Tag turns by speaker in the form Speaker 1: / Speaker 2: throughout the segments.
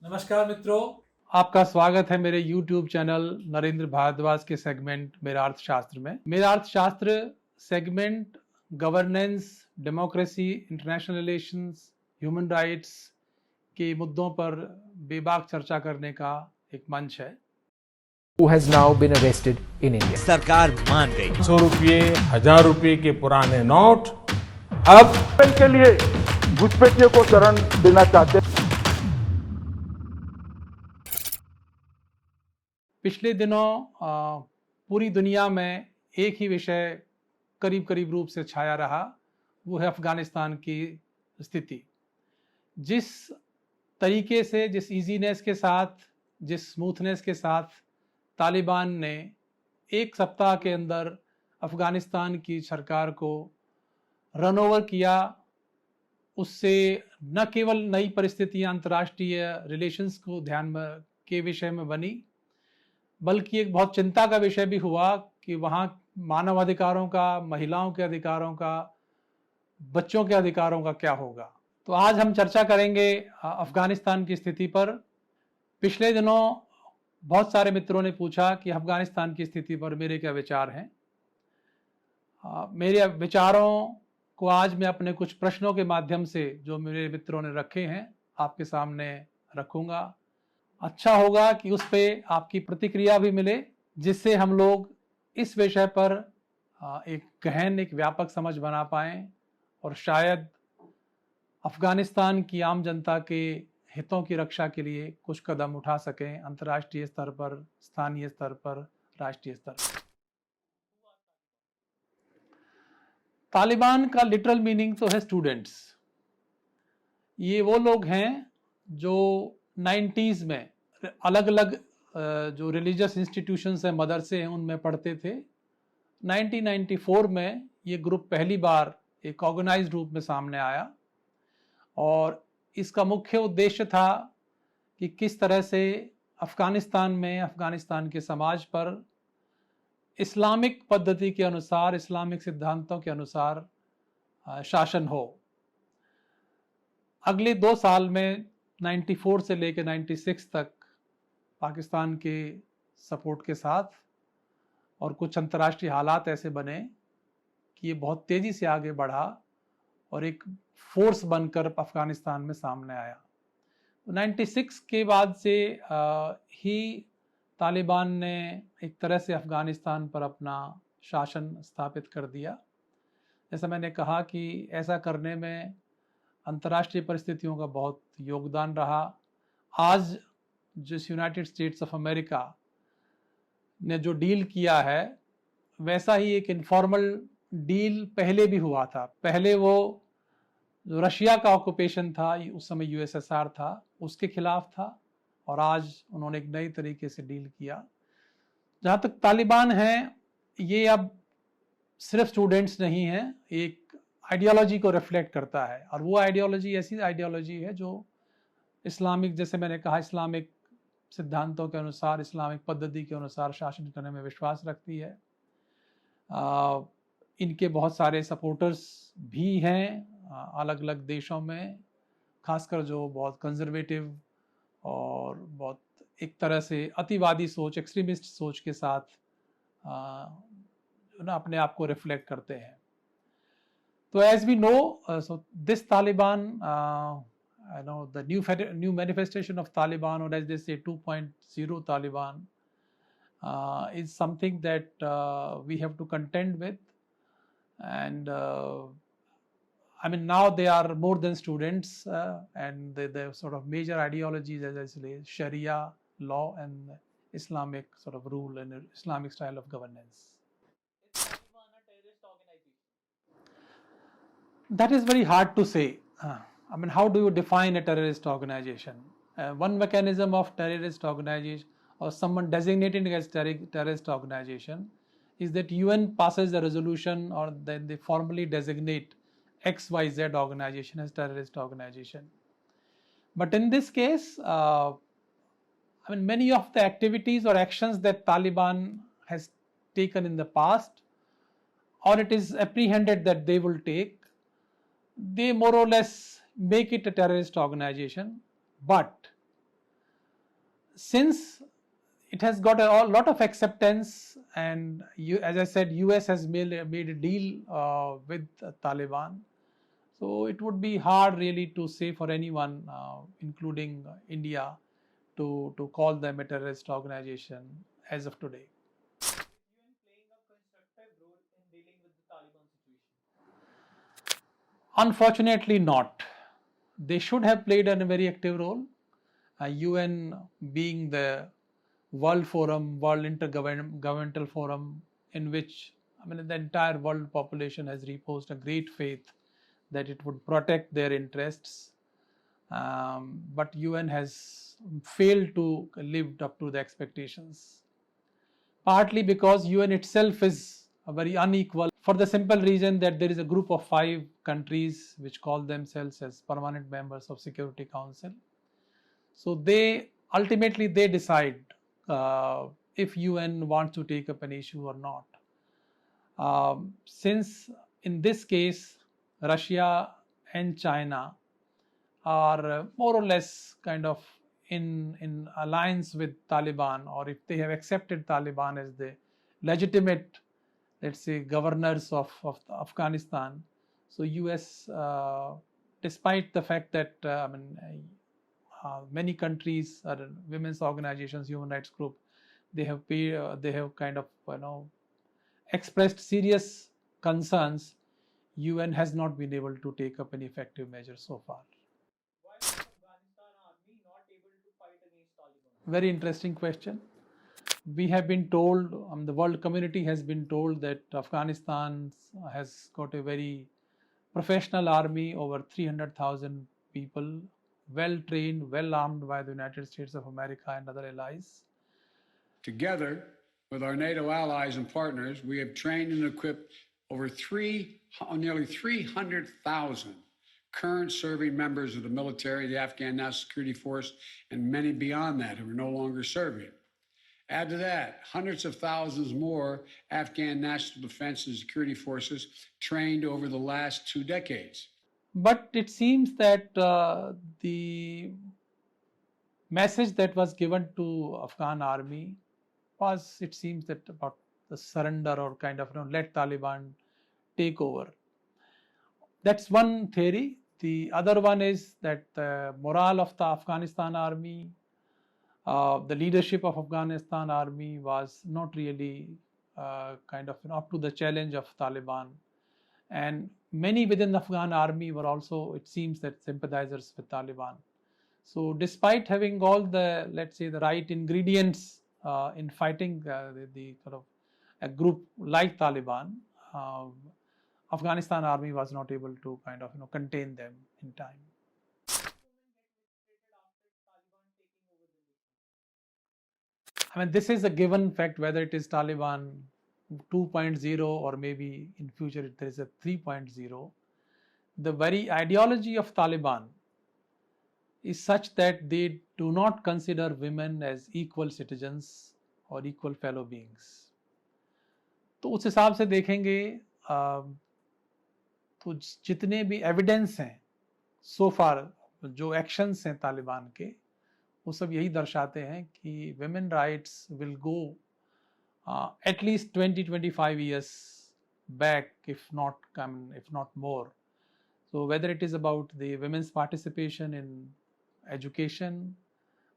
Speaker 1: नमस्कार मित्रों, आपका स्वागत है मेरे YouTube चैनल नरेंद्र भारद्वाज के सेगमेंट मेरा अर्थशास्त्र में। मेरा अर्थशास्त्र segment governance, democracy, international relations, human rights के मुद्दों पर बेबाक चर्चा करने का एक मंच है।
Speaker 2: Who has now been arrested in India.
Speaker 3: सरकार मान गई।
Speaker 4: 100 रुपये, 1000 रुपये के पुराने नोट अब
Speaker 5: के लिए घुसपैठियों को शरण देना चाहते हैं।
Speaker 1: पिछले दिनों पूरी दुनिया में एक ही विषय करीब करीब रूप से छाया रहा, वो है अफगानिस्तान की स्थिति। जिस तरीके से, जिस इजीनेस के साथ, जिस स्मूथनेस के साथ तालिबान ने एक सप्ताह के अंदर अफगानिस्तान की सरकार को रन ओवर किया, उससे न केवल नई परिस्थितियां अंतर्राष्ट्रीय रिलेशंस को ध्यान में के विषय में बनी, बल्कि एक बहुत चिंता का विषय भी हुआ कि वहाँ मानव अधिकारों का, महिलाओं के अधिकारों का, बच्चों के अधिकारों का क्या होगा। तो आज हम चर्चा करेंगे अफगानिस्तान की स्थिति पर। पिछले दिनों बहुत सारे मित्रों ने पूछा कि अफगानिस्तान की स्थिति पर मेरे क्या विचार हैं। मेरे विचारों को आज मैं अपने कुछ प्रश्नों के माध्यम से, जो मेरे मित्रों ने रखे हैं, आपके सामने रखूंगा। अच्छा होगा कि उस पर आपकी प्रतिक्रिया भी मिले, जिससे हम लोग इस विषय पर एक गहन, एक व्यापक समझ बना पाएं और शायद अफगानिस्तान की आम जनता के हितों की रक्षा के लिए कुछ कदम उठा सकें, अंतर्राष्ट्रीय स्तर पर, स्थानीय स्तर पर, राष्ट्रीय स्तर पर। तालिबान का लिटरल मीनिंग तो है स्टूडेंट्स। ये वो लोग हैं जो 90s में अलग अलग जो रिलीजियस इंस्टीट्यूशंस हैं, मदरसे हैं, उनमें पढ़ते थे। 1994 में ये ग्रुप पहली बार एक ऑर्गेनाइज्ड रूप में सामने आया और इसका मुख्य उद्देश्य था कि किस तरह से अफगानिस्तान में, अफगानिस्तान के समाज पर इस्लामिक पद्धति के अनुसार, इस्लामिक सिद्धांतों के अनुसार शासन हो। अगले 2 साल में 94 से लेकर 96 तक पाकिस्तान के सपोर्ट के साथ और कुछ अंतर्राष्ट्रीय हालात ऐसे बने कि ये बहुत तेज़ी से आगे बढ़ा और एक फोर्स बनकर अफगानिस्तान में सामने आया। 96 के बाद से ही तालिबान ने एक तरह से अफगानिस्तान पर अपना शासन स्थापित कर दिया। जैसा मैंने कहा कि ऐसा करने में अंतर्राष्ट्रीय परिस्थितियों का बहुत योगदान रहा। आज जिस यूनाइटेड स्टेट्स ऑफ अमेरिका ने जो डील किया है, वैसा ही एक इनफॉर्मल डील पहले भी हुआ था। पहले वो जो रशिया का ऑक्यूपेशन था, उस समय यूएसएसआर था, उसके खिलाफ था, और आज उन्होंने एक नई तरीके से डील किया। जहाँ तक तालिबान है, ये अब सिर्फ स्टूडेंट्स नहीं हैं, एक आइडियोलॉजी को रिफ्लेक्ट करता है, और वो आइडियोलॉजी ऐसी आइडियोलॉजी है जो इस्लामिक, जैसे मैंने कहा, इस्लामिक सिद्धांतों के अनुसार, इस्लामिक पद्धति के अनुसार शासन करने में विश्वास रखती है। इनके बहुत सारे सपोर्टर्स भी हैं अलग अलग देशों में, खासकर जो बहुत कंजर्वेटिव और बहुत एक तरह से अतिवादी सोच, एक्सट्रीमिस्ट सोच के साथ अपने आप को रिफ्लेक्ट करते हैं। तो as we know, so this Taliban, the new manifestation of Taliban, or as they say 2.0 Taliban, is something that we have to contend with. And I mean, now they are more than students, and the sort of major ideologies, as I say, Sharia law and Islamic sort of rule and Islamic style of governance. Is Taliban a terrorist organization? That is very hard to say. I mean, how do you define a terrorist organization? One mechanism of terrorist organization, or someone designated as terrorist organization, is that UN passes a resolution, or then they formally designate XYZ organization as terrorist organization. But in this case, I mean, many of the activities or actions that Taliban has taken in the past, or it is apprehended that they will take, they more or less make it a terrorist organization. But since it has got a lot of acceptance, and as I said, US has made a deal with Taliban, so it would be hard really to say for anyone, including India, to call them a terrorist organization as of today.
Speaker 3: UN playing a constructive role in dealing with the Taliban situation?
Speaker 1: Unfortunately not. They should have played a very active role. UN being the world forum, world intergovernmental forum, in which the entire world population has reposed a great faith that it would protect their interests. But UN has failed to live up to the expectations. Partly because UN itself is very unequal, for the simple reason that there is a group of 5 countries which call themselves as permanent members of Security Council. So they ultimately decide if UN wants to take up an issue or not. Since in this case Russia and China are more or less kind of in alliance with Taliban, or if they have accepted Taliban as the legitimate, let's say, governors of Afghanistan. So US, despite the fact that many countries or women's organizations, human rights group, they have kind of expressed serious concerns, UN has not been able to take up any effective measures so far.
Speaker 3: Why was Afghanistan army not able to fight against Taliban?
Speaker 1: Very interesting question. We have been told, the world community has been told that Afghanistan has got a very professional army, over 300,000 people, well trained, well armed by the United States of America and other allies.
Speaker 6: Together with our NATO allies and partners, we have trained and equipped over nearly 300,000 current serving members of the military, the Afghan National Security Force, and many beyond that who are no longer serving. Add to that hundreds of thousands more Afghan National Defense and Security Forces trained over the last 2 decades.
Speaker 1: But it seems that the message that was given to Afghan army was, it seems, that about the surrender or kind of let Taliban take over. That's one theory. The other one is that the morale of the Afghanistan army, the leadership of Afghanistan army was not really up to the challenge of Taliban, and many within the Afghan army were also, it seems, that sympathizers with Taliban. So despite having all the, let's say, the right ingredients in fighting the sort of a group like Taliban, Afghanistan army was not able to contain them in time. This is a given fact, whether it is Taliban 2.0 or maybe in future there is a 3.0. The very ideology of Taliban is such that they do not consider women as equal citizens or equal fellow beings. तो उस हिसाब से देखेंगे तो जितने भी evidence हैं सो फार, जो एक्शंस हैं तालिबान के, वो सब यही दर्शाते हैं कि women rights will go at least 20-25 years back, if not more. So whether it is about the women's participation in education,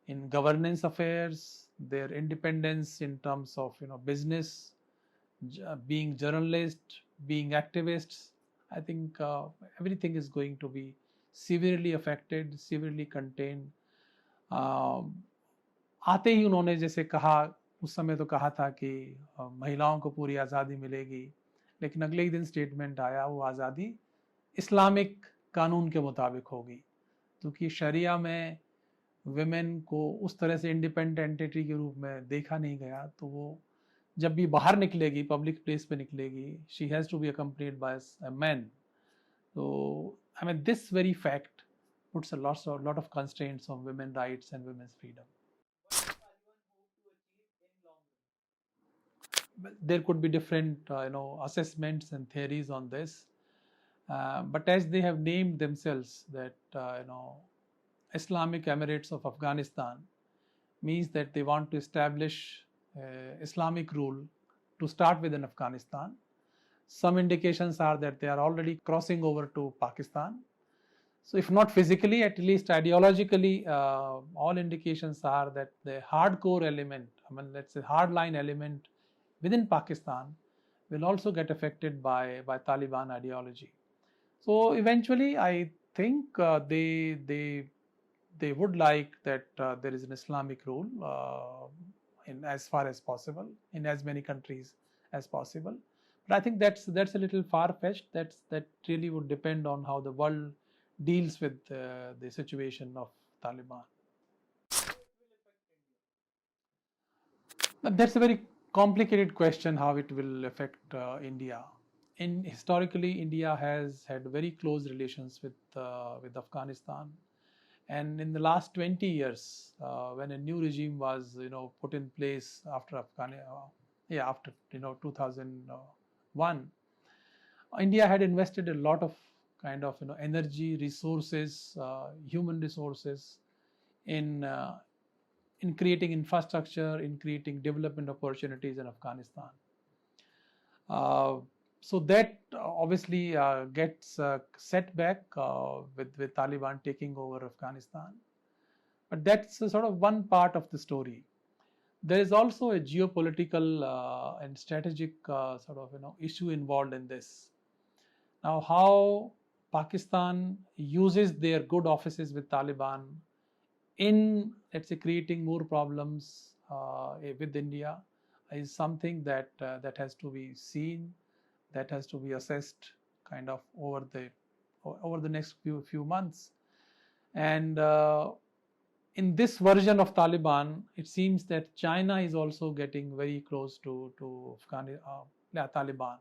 Speaker 1: in governance affairs, their independence in terms of business, being journalists, being activists, I think everything is going to be severely affected, severely contained. आते ही उन्होंने जैसे कहा, उस समय तो कहा था कि महिलाओं को पूरी आज़ादी मिलेगी, लेकिन अगले ही दिन स्टेटमेंट आया वो आज़ादी इस्लामिक कानून के मुताबिक होगी, क्योंकि शरिया में विमेन को उस तरह से इंडिपेंडेंट एंटिटी के रूप में देखा नहीं गया, तो वो जब भी बाहर निकलेगी, पब्लिक प्लेस पे निकलेगी, she has to be accompanied by a man. So this very fact puts a lot of constraints on women's rights and women's freedom.
Speaker 3: What does Taliban hope to achieve in long run?
Speaker 1: There could be different assessments and theories on this, but as they have named themselves that Islamic Emirates of Afghanistan, means that they want to establish Islamic rule to start with in Afghanistan. Some indications are that they are already crossing over to Pakistan. So if not physically, at least ideologically, all indications are that the hardcore element, let's say hardline element within Pakistan will also get affected by Taliban ideology. So eventually, I think they would like that there is an Islamic rule in as far as possible in as many countries as possible. But I think that's a little far-fetched. That really would depend on how the world deals with the situation of Taliban. But that's a very complicated question, how it will affect India. Historically, India has had very close relations with Afghanistan, and in the last 20 years, when a new regime was put in place after 2001, India had invested a lot of energy, resources, human resources in creating infrastructure, in creating development opportunities in Afghanistan. So that obviously gets set back with Taliban taking over Afghanistan. But that's sort of one part of the story. There is also a geopolitical and strategic issue involved in this. Now, how Pakistan uses their good offices with Taliban in, let's say, creating more problems with India is something that has to be seen, that has to be assessed over the next few months. And in this version of Taliban, it seems that China is also getting very close to Taliban.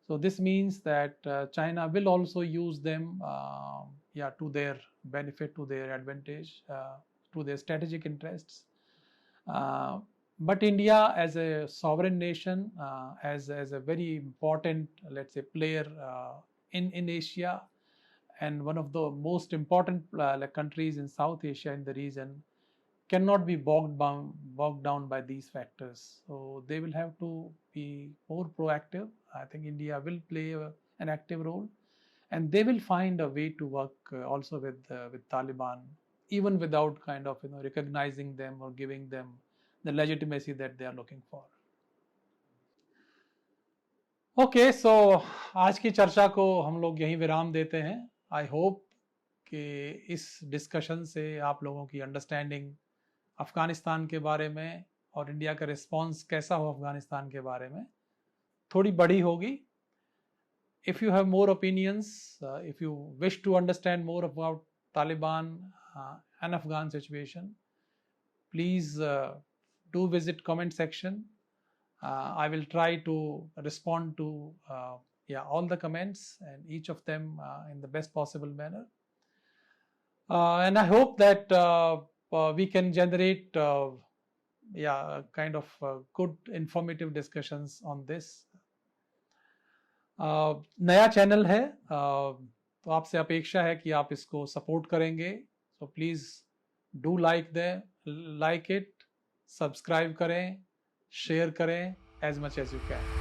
Speaker 1: So this means that China will also use them to their benefit, to their advantage, to their strategic interests. But India as a sovereign nation, as a very important, let's say, player in Asia, and one of the most important countries in South Asia in the region, cannot be bogged down by these factors. So they will have to be more proactive. I think India will play an active role, and they will find a way to work also with Taliban, even without recognizing them or giving them the legitimacy that they are looking for. Okay, so आज की चर्चा को हम लोग यहीं विराम देते हैं. I hope कि इस डिस्कशन से आप लोगों की अंडरस्टैंडिंग अफगानिस्तान के बारे में और इंडिया का रिस्पॉन्स कैसा हो अफगानिस्तान के बारे में थोड़ी बड़ी होगी. If you have more opinions, if you wish to understand more about Taliban and Afghan situation, please do visit comment section. I will try to respond to all the comments and each of them in the best possible manner. And I hope that we can generate good informative discussions on this. नया channel है, तो आपसे अपेक्षा है कि आप इसको support करेंगे. So please do like it, subscribe करें, शेयर करें as much as you can.